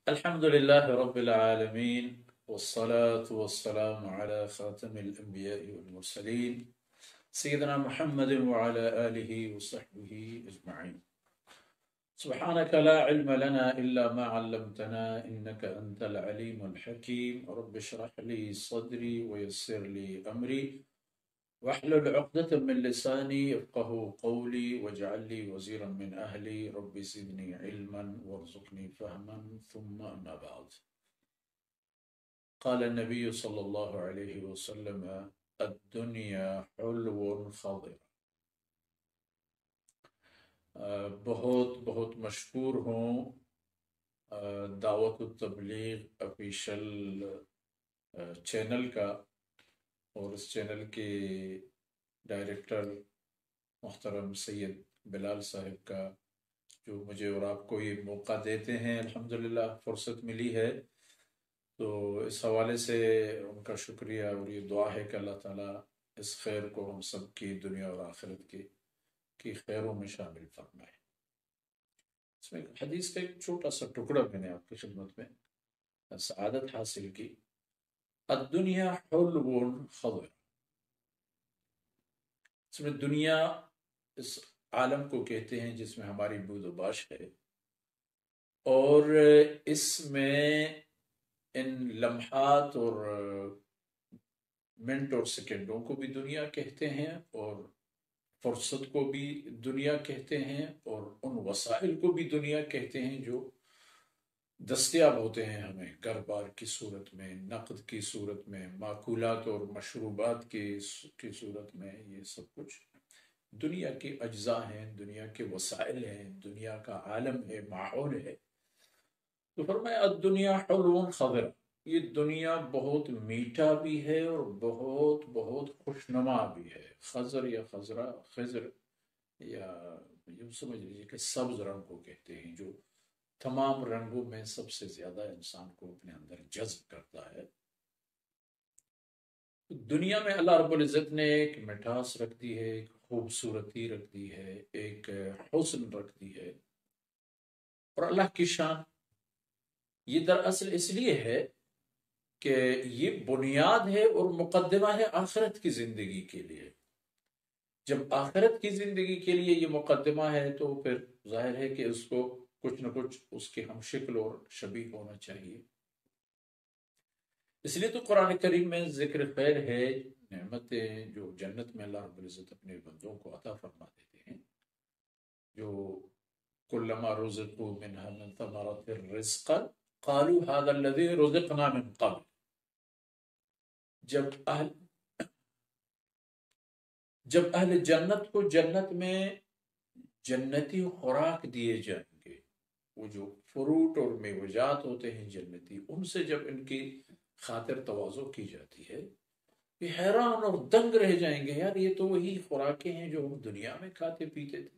الحمد لله رب العالمين والصلاة والسلام على خاتم الأنبياء والمرسلين سيدنا محمد وعلى آله وصحبه أجمعين. سبحانك لا علم لنا إلا ما علمتنا إنك أنت العليم الحكيم. رب اشرح لي صدري ويسر لي أمري واحلل عقدة من لساني يفقه قولي واجعل لي وزيرا من أهلي رب زدني علما وارزقني فهما ثم أما بعد. قال النبي صلى الله عليه وسلم الدنيا حلو خضر. بہت بہت مشکور ہوں دعوت التبلیغ آفیشل چینل کا اور اس چینل کے ڈائریکٹر محترم سید بلال صاحب کا، جو مجھے اور آپ کو یہ موقع دیتے ہیں. الحمدللہ فرصت ملی ہے، تو اس حوالے سے ان کا شکریہ اور یہ دعا ہے کہ اللہ تعالیٰ اس خیر کو ہم سب کی دنیا اور آخرت کی خیروں میں شامل فرمائے. اس میں حدیث کا ایک چھوٹا سا ٹکڑا میں نے آپ کی خدمت میں سعادت حاصل کی. الدنیا حلو خضر. اس میں دنیا اس عالم کو کہتے ہیں جس میں ہماری بود و باش ہے، اور اس میں ان لمحات اور منٹ اور سیکنڈوں کو بھی دنیا کہتے ہیں، اور فرصت کو بھی دنیا کہتے ہیں، اور ان وسائل کو بھی دنیا کہتے ہیں جو دستیاب ہوتے ہیں ہمیں گھر بار کی صورت میں، نقد کی صورت میں، ماکولات اور مشروبات کی صورت میں. یہ سب کچھ دنیا کے اجزاء ہیں، دنیا کے وسائل ہیں، دنیا کا عالم ہے، ماحول ہے. تو فرمایا الدنیا حلو خضر. یہ دنیا بہت میٹھا بھی ہے اور بہت بہت خوشنما بھی ہے. خضر یا خضرا، خضر یا یوں سمجھ لیجیے کہ سبز رنگ کو کہتے ہیں، جو تمام رنگوں میں سب سے زیادہ انسان کو اپنے اندر جذب کرتا ہے. دنیا میں اللہ رب العزت نے ایک مٹھاس رکھ دی ہے، ایک خوبصورتی رکھ دی ہے، ایک حسن رکھ دی ہے. اور اللہ کی شان یہ دراصل اس لیے ہے کہ یہ بنیاد ہے اور مقدمہ ہے آخرت کی زندگی کے لیے. جب آخرت کی زندگی کے لیے یہ مقدمہ ہے تو پھر ظاہر ہے کہ اس کو کچھ نہ کچھ اس کے ہم شکل اور شبیہ ہونا چاہیے. اس لیے تو قرآن کریم میں ذکر خیر ہے، نعمتیں جو جنت میں اللہ رب العزت اپنے بندوں کو عطا فرما دیتے ہیں، جو کلما رزقوا منها من ثمرات الرزق قالوا هذا الذي رزقنا من قبل. جب اہل جنت کو جنت میں جنتی خوراک دیے جائیں گے، وہ جو فروٹ اور میوجات ہوتے ہیں جنتی، ان سے جب ان کی خاطر تواضع کی جاتی ہے، یہ حیران اور دنگ رہ جائیں گے. یار یہ تو وہی خوراکیں ہیں جو ہم دنیا میں کھاتے پیتے تھے.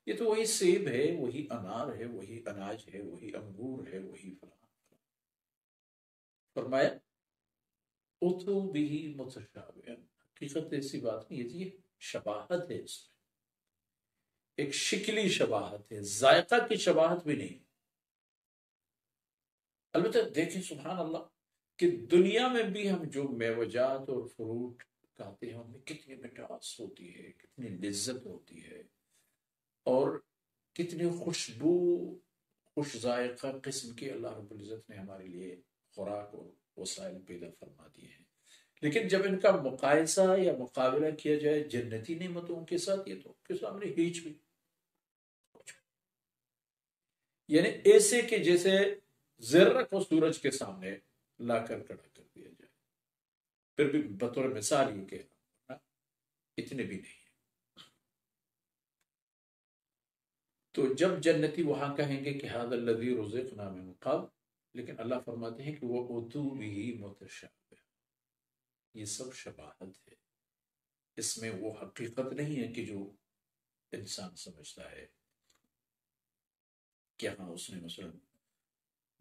یہ تو وہی سیب ہے، وہی انار ہے، وہی اناج ہے، وہی انگور ہے، وہی فلاں. فرمایا اتو بھی متشابہ. حقیقت ایسی بات نہیں ہے، یہ شباہت ہے. اس میں ایک شکلی شباہت ہے، ذائقہ کی شباہت بھی نہیں. البتہ دیکھیں سبحان اللہ کہ دنیا میں بھی ہم جو میوجات اور فروٹ کھاتے ہیں ان میں کتنی مٹھاس ہوتی ہے، کتنی لذت ہوتی ہے، اور کتنی خوشبو، خوش ذائقہ قسم کی اللہ رب العزت نے ہمارے لیے خوراک اور وسائل پیدا فرما دیے ہیں. لیکن جب ان کا مقایسہ یا مقابلہ کیا جائے جنتی نعمتوں کے ساتھ، یہ تو کے سامنے ہیچ بھی. یعنی ایسے کہ جیسے ذرہ کو سورج کے سامنے لا کر کھڑا کر دیا جائے. پھر بھی بطور مثال یہ کہ اتنے بھی نہیں. تو جب جنتی وہاں کہیں گے کہ هذا الذي رزقنا من قبل، لیکن اللہ فرماتے ہیں کہ وہ اتو بھی متشابہ. یہ سب شباہت ہے، اس میں وہ حقیقت نہیں ہے کہ جو انسان سمجھتا ہے کہ ہاں اس نے مثلا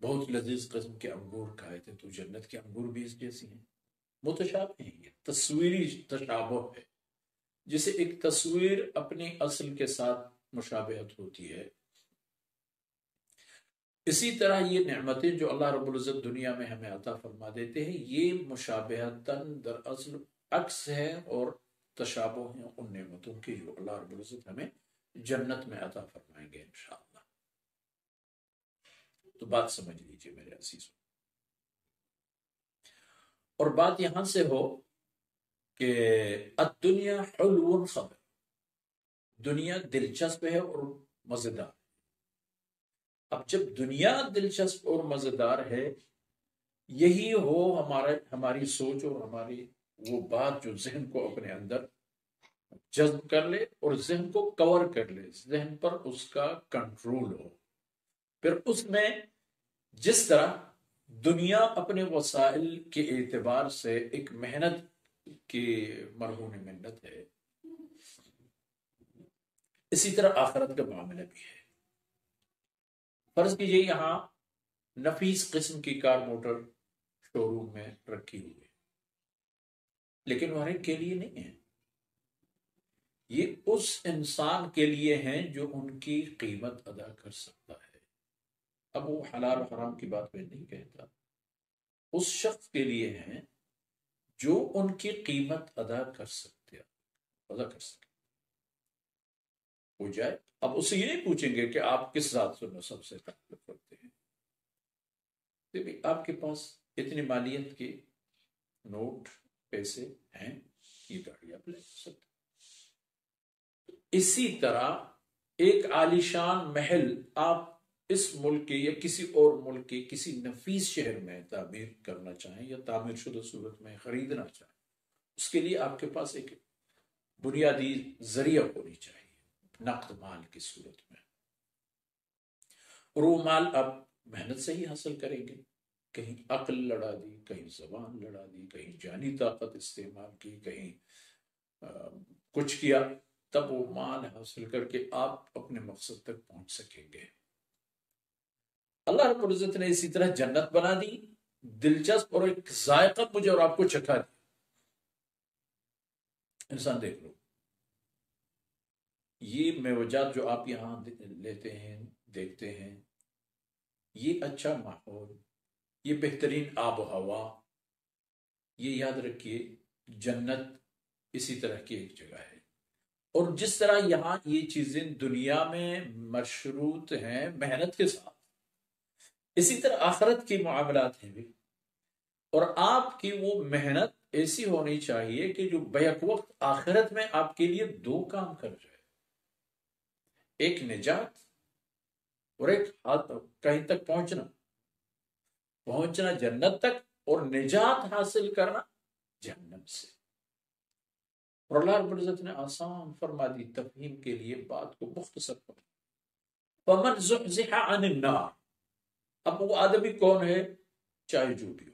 بہت لذیذ قسم کے انگور کھائے تھے تو جنت کے انگور بھی اس جیسی ہیں. متشابہ ہیں، یہ تصویری تشابہ ہے. جسے ایک تصویر اپنی اصل کے ساتھ مشابہت ہوتی ہے، اسی طرح یہ نعمتیں جو اللہ رب العزت دنیا میں ہمیں عطا فرما دیتے ہیں، یہ مشابہتاً دراصل عکس ہے اور تشابہ ہیں ان نعمتوں کے جو اللہ رب العزت ہمیں جنت میں عطا فرمائیں گے انشاءاللہ۔ تو بات سمجھ لیجئے میرے عزیزوں، اور بات یہاں سے ہو کہ الدنیا حلو خبر، دنیا دلچسپ ہے اور مزیدار۔ اب جب دنیا دلچسپ اور مزیدار ہے، یہی ہو ہماری سوچ اور ہماری وہ بات جو ذہن کو اپنے اندر جذب کر لے اور ذہن کو کور کر لے، ذہن پر اس کا کنٹرول ہو۔ پھر اس میں جس طرح دنیا اپنے وسائل کے اعتبار سے ایک محنت کی مرہون محنت ہے، اسی طرح آخرت کا معاملہ بھی ہے۔ فرض کیجئے یہاں نفیس قسم کی کار موٹر شو روم میں رکھی ہوئی ہے، لیکن وہ ہر ایک کے لیے نہیں ہے، یہ اس انسان کے لیے ہیں جو ان کی قیمت ادا کر سکتا ہے۔ اب وہ حلال و حرام کی بات میں نہیں کہتا، اس شخص کے لیے ہیں جو ان کی قیمت ادا کر سکتے ہو جائے۔ اب اس سے یہ نہیں پوچھیں گے کہ آپ کس ذات سے نسب سے تعلق رکھتے ہیں، کہ آپ کے پاس اتنی مالیت کے نوٹ پیسے ہیں، یہ گاڑی آپ لے سکتے۔ اسی طرح ایک عالیشان محل آپ اس ملک کے یا کسی اور ملک کے کسی نفیس شہر میں تعمیر کرنا چاہیں یا تعمیر شدہ صورت میں خریدنا چاہیں، اس کے لیے آپ کے پاس ایک بنیادی ذریعہ ہونی چاہیے، نقد مال کی صورت میں، اور وہ مال آپ محنت سے ہی حاصل کریں گے۔ کہیں عقل لڑا دی، کہیں زبان لڑا دی، کہیں جانی طاقت استعمال کی، کہیں کچھ کیا، تب وہ مال حاصل کر کے آپ اپنے مقصد تک پہنچ سکیں گے۔ اللہ رب العزت نے اسی طرح جنت بنا دی، دلچسپ اور ایک ذائقہ مجھے اور آپ کو چکھا دیا۔ انسان دیکھ لو، یہ میوجات جو آپ یہاں لیتے ہیں، دیکھتے ہیں، یہ اچھا ماحول، یہ بہترین آب و ہوا، یہ یاد رکھیے جنت اسی طرح کی ایک جگہ ہے۔ اور جس طرح یہاں یہ چیزیں دنیا میں مشروط ہیں محنت کے ساتھ، اسی طرح آخرت کی معاملات ہیں بھی، اور آپ کی وہ محنت ایسی ہونی چاہیے کہ جو بیک وقت آخرت میں آپ کے لیے دو کام کر جائے، ایک نجات اور ایک کہیں تک پہنچنا جنت تک، اور نجات حاصل کرنا جہنم سے۔ اور اللہ رب العزت نے آسان فرما دی تفہیم کے لیے بات کو مختصر کر، فَمَنْ زُحْزِحَ عَنِ النَّارِ۔ اب وہ آدمی کون ہے؟ چاہے جو بھی ہو،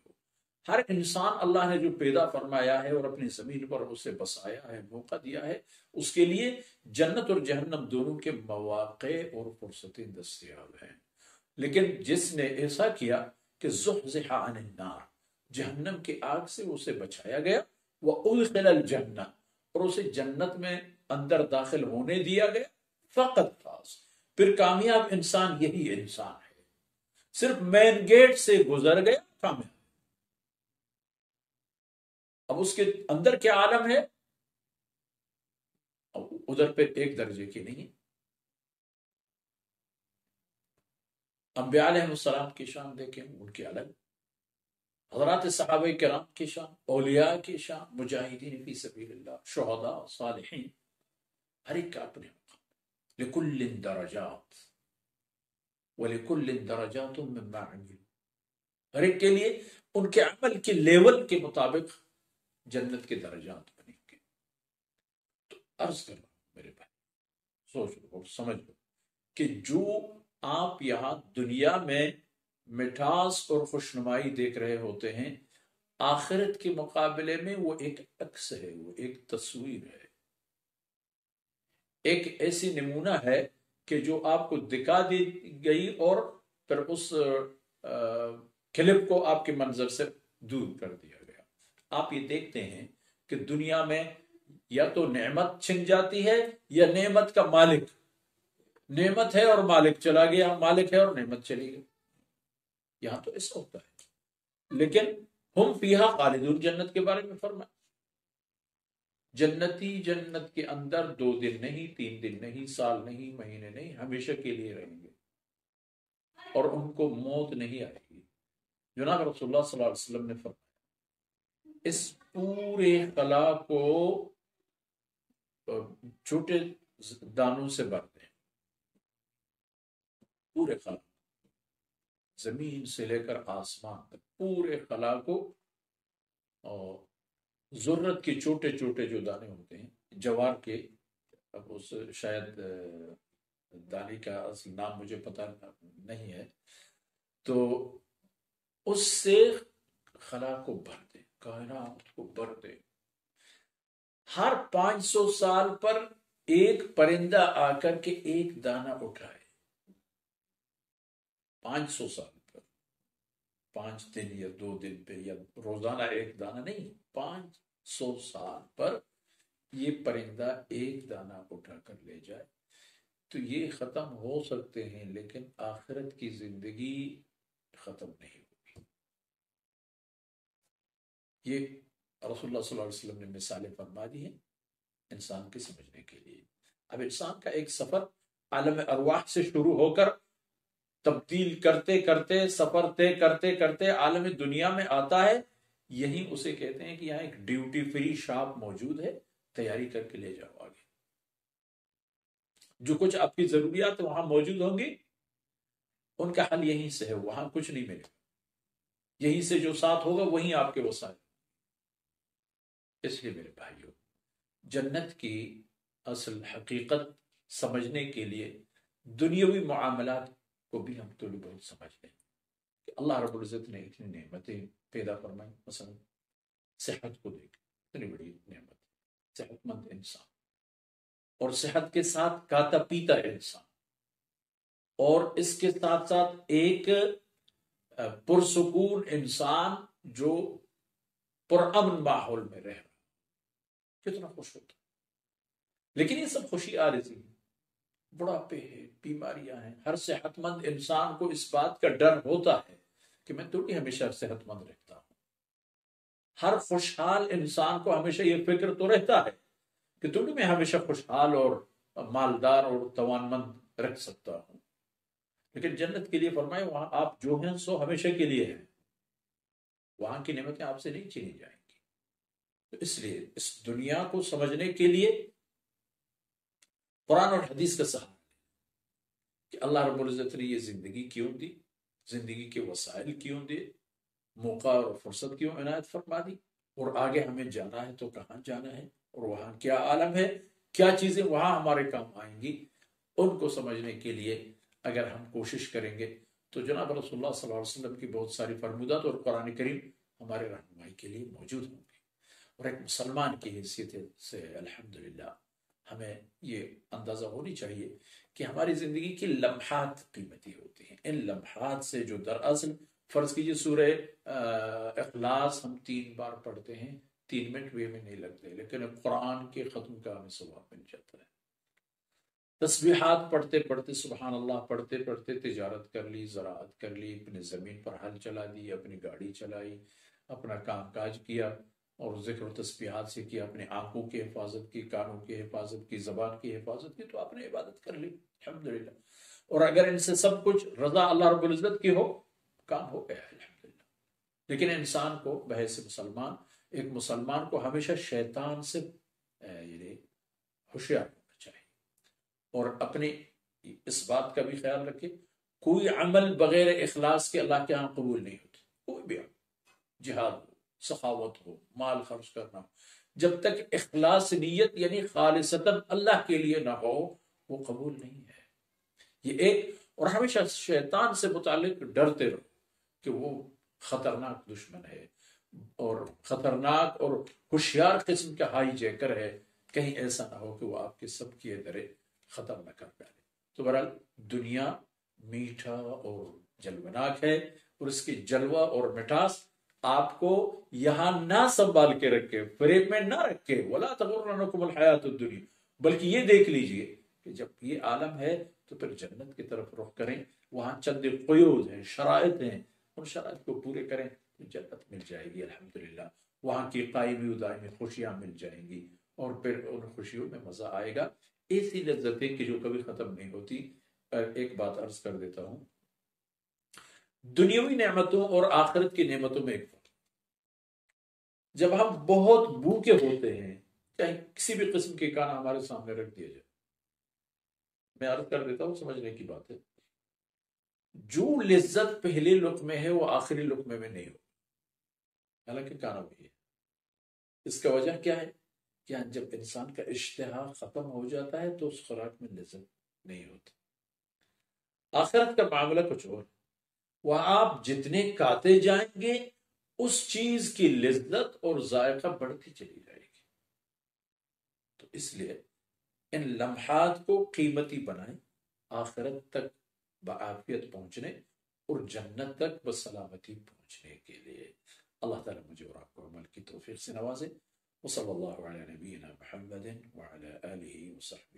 ہر انسان اللہ نے جو پیدا فرمایا ہے اور اپنی زمین پر اسے بسایا ہے، موقع دیا ہے، اس کے لیے جنت اور جہنم دونوں کے مواقع اور فرصتیں دستیاب ہیں۔ لیکن جس نے ایسا کیا کہ زحزح عن النار، جہنم کی آگ سے اسے بچایا گیا، وَأُدْخِلَ الْجَنَّةَ، اور اسے جنت میں اندر داخل ہونے دیا گیا، فقط فاز، پھر کامیاب انسان یہی انسان ہے، صرف مین گیٹ سے گزر گیا کامیاب۔ اب اس کے اندر کیا عالم ہے؟ اب ادھر پہ ایک درجے کی نہیں، انبیاء علیہ السلام کی شان دیکھیں، ان کی الگ، حضرات صحابہ کرام کی شان، اولیاء کی شان، مجاہدین فی سبیل اللہ، شہداء، صالحین، ہر ایک کا اپنے مقام، لکل درجات وَلِكُلٍ دَرَجَاتٌ مِّمَّا عَمِلُوا، ہر ایک کے لیے ان کے عمل کے لیول کے مطابق جنت کے درجات بنیں گے۔ تو عرض کر رہا ہوں میرے بھائی، سوچ لو اور سمجھ لو کہ جو آپ یہاں دنیا میں مٹھاس اور خوشنمائی دیکھ رہے ہوتے ہیں، آخرت کے مقابلے میں وہ ایک عکس ہے، وہ ایک تصویر ہے، ایک ایسی نمونہ ہے کہ جو آپ کو دکھا دی گئی اور پھر اس کلپ کو آپ کے منظر سے دور کر دیا گیا۔ آپ یہ دیکھتے ہیں کہ دنیا میں یا تو نعمت چھن جاتی ہے یا نعمت کا مالک، نعمت ہے اور مالک چلا گیا، مالک ہے اور نعمت چلی گئی۔ یہاں تو ایسا ہوتا ہے، لیکن ہم فیہا خالدون جنت کے بارے میں فرمائے، جنتی جنت کے اندر 2 دن نہیں، 3 دن نہیں، سال نہیں، مہینے نہیں، ہمیشہ کے لیے رہیں گے اور ان کو موت نہیں آئے گی۔ جناب رسول اللہ صلی اللہ علیہ وسلم نے فرمایا اس پورے خلا کو چھوٹے دانوں سے بھر دیں، پورے خلا، زمین سے لے کر آسمان تک پورے خلا کو، اور ذرت کے چھوٹے چھوٹے جو دانے ہوتے ہیں جوار کے، اب اس شاید دانے کا اصل نام مجھے پتہ نہیں ہے، تو اس سے خلا کو بھر دے، کائنات کو بھر دے۔ ہر 500 سال پر ایک پرندہ آ کر کے ایک دانہ اٹھائے، 500 سال پر، 5 دن یا 2 دن پہ یا روزانہ ایک دانہ نہیں، 500 سال پر یہ پرندہ ایک دانہ اٹھا کر لے جائے تو یہ ختم ہو سکتے ہیں، لیکن آخرت کی زندگی ختم نہیں ہوگی۔ یہ رسول اللہ صلی اللہ علیہ وسلم نے مثالیں فرما دی ہیں انسان کے سمجھنے کے لیے۔ اب انسان کا ایک سفر عالم ارواح سے شروع ہو کر تبدیل کرتے کرتے، سفر طے کرتے کرتے عالم دنیا میں آتا ہے، یہی اسے کہتے ہیں کہ یہاں ایک ڈیوٹی فری شاپ موجود ہے، تیاری کر کے لے جاؤ آگے، جو کچھ آپ کی ضروریات وہاں موجود ہوں گی ان کا حل یہیں سے ہے، وہاں کچھ نہیں ملے گا، یہیں سے جو ساتھ ہوگا وہیں آپ کے وسائل۔ اس لیے میرے بھائیوں، جنت کی اصل حقیقت سمجھنے کے لیے دنیاوی معاملات کو بھی ہم تھوڑی بہت سمجھ لیں کہ اللہ رب العزت نے اتنی نعمتیں پیدا فرمائی، مثلا صحت کو دیکھ، اتنی بڑی نعمت، صحت مند انسان، اور صحت کے ساتھ کھاتا پیتا انسان، اور اس کے ساتھ ساتھ ایک پرسکون انسان جو پرامن ماحول میں رہ رہا، کتنا خوش ہوتا۔ لیکن یہ سب خوشی عارضی ہے، بڑھاپے ہیں، بیماریاں ہیں، ہر صحت مند انسان کو اس بات کا ڈر ہوتا ہے کہ میں تو ہمیشہ صحت مند رہتا ہوں۔ ہر خوشحال انسان کو ہمیشہ یہ فکر تو رہتا ہے کہ تو میں ہمیشہ خوشحال اور مالدار اور توانمند رکھ سکتا ہوں، لیکن جنت کے لیے فرمائے وہاں آپ جو ہیں سو ہمیشہ کے لیے ہیں، وہاں کی نعمتیں آپ سے نہیں چھینی جائیں گی۔ تو اس لیے اس دنیا کو سمجھنے کے لیے قرآن اور حدیث کا سہارا کہ اللہ رب العزت نے یہ زندگی کیوں دی، زندگی کے وسائل کیوں دیے، موقع اور فرصت کیوں عنایت فرما دی، اور آگے ہمیں جانا ہے تو کہاں جانا ہے، اور وہاں کیا عالم ہے، کیا چیزیں وہاں ہمارے کام آئیں گی، ان کو سمجھنے کے لیے اگر ہم کوشش کریں گے تو جناب رسول اللہ صلی اللہ علیہ وسلم کی بہت ساری فرمودات اور قرآن کریم ہمارے رہنمائی کے لیے موجود ہوں گے۔ اور ایک مسلمان کی حیثیت سے الحمدللہ ہمیں یہ اندازہ ہونی چاہیے کہ ہماری زندگی کی لمحات قیمتی ہوتی ہیں، ان لمحات سے جو دراصل فرض کیجئے سورہ اخلاص ہم 3 بار پڑھتے ہیں، 3 منٹ بھی ہمیں نہیں لگتے، لیکن قرآن کے ختم کا ہمیں ثواب مل جاتا ہے۔ تسبیحات پڑھتے پڑھتے، سبحان اللہ پڑھتے پڑھتے تجارت کر لی، زراعت کر لی، اپنی زمین پر ہل چلا دی، اپنی گاڑی چلائی، اپنا کام کاج کیا، اور ذکر و تسبیحات سے کیا، اپنے آنکھوں کی حفاظت کی، کانوں کی حفاظت کی، زبان کی حفاظت کی، تو آپ نے عبادت کر لی الحمدللہ۔ اور اگر ان سے سب کچھ رضا اللہ رب العزت کی ہو، کام ہو گیا الحمدللہ۔ لیکن انسان کو بحیث مسلمان، ایک مسلمان کو ہمیشہ شیطان سے ہوشیار ہونا چاہیے، اور اپنے اس بات کا بھی خیال رکھے کوئی عمل بغیر اخلاص کے اللہ کے ہاں قبول نہیں ہوتا، کوئی بھی عمل، جہاد ہو، سخاوت ہو، مال خرچ کرنا ہو، جب تک اخلاص نیت یعنی خالصتاً اللہ کے لیے نہ ہو وہ قبول نہیں ہے۔ یہ ایک، اور ہمیشہ شیطان سے متعلق ڈرتے رہو کہ وہ خطرناک دشمن ہے اور خطرناک اور ہوشیار قسم کا ہائی جیکر ہے، کہیں ایسا نہ ہو کہ وہ آپ کے سب کی درے ختم نہ کر ڈالے۔ تو بہرحال دنیا میٹھا اور جلوناک ہے، اور اس کی جلوہ اور مٹھاس آپ کو یہاں نہ سنبھال کے رکھے، فریب میں نہ رکھے، وَلَا تَغُرَّنَّكُمُ الْحَيَاةُ الدُّنْيَا، بلکہ یہ دیکھ لیجئے کہ جب یہ عالم ہے تو پھر جنت کی طرف رخ کریں، وہاں چند قیود ہیں، شرائط ہیں، ان شرائط کو پورے کریں تو جنت مل جائے گی الحمدللہ، وہاں کی قائمی و دائمی خوشیاں مل جائیں گی، اور پھر ان خوشیوں میں مزہ آئے گا، ایسی لذتیں کہ جو کبھی ختم نہیں ہوتی۔ ایک بات عرض کر دیتا ہوں، دنیاوی نعمتوں اور آخرت کی نعمتوں میں ایک فرق، جب ہم بہت بھوکے ہوتے ہیں، چاہے کسی بھی قسم کے کھانا ہمارے سامنے رکھ دیا جائے، میں عرض کر دیتا ہوں سمجھنے کی بات ہے، جو لذت پہلے لقمے ہے وہ آخری لقمے میں نہیں ہو، حالانکہ کھانا وہی ہے۔ اس کا وجہ کیا ہے؟ کہ جب انسان کا اشتہا ختم ہو جاتا ہے تو اس خوراک میں لذت نہیں ہوتی۔ آخرت کا معاملہ کچھ اور، وہاں آپ جتنے کھاتے جائیں گے اس چیز کی لذت اور ذائقہ بڑھتی چلی جائے گی۔ تو اس لیے ان لمحات کو قیمتی بنائیں، آخرت تک بعافیت پہنچنے اور جنت تک بسلامتی پہنچنے کے لیے۔ اللہ تعالیٰ مجھے اور آپ کو عمل کی توفیق سے نوازے۔ وصلی اللہ علی نبینا محمد وعلی آلہ وصحبہ۔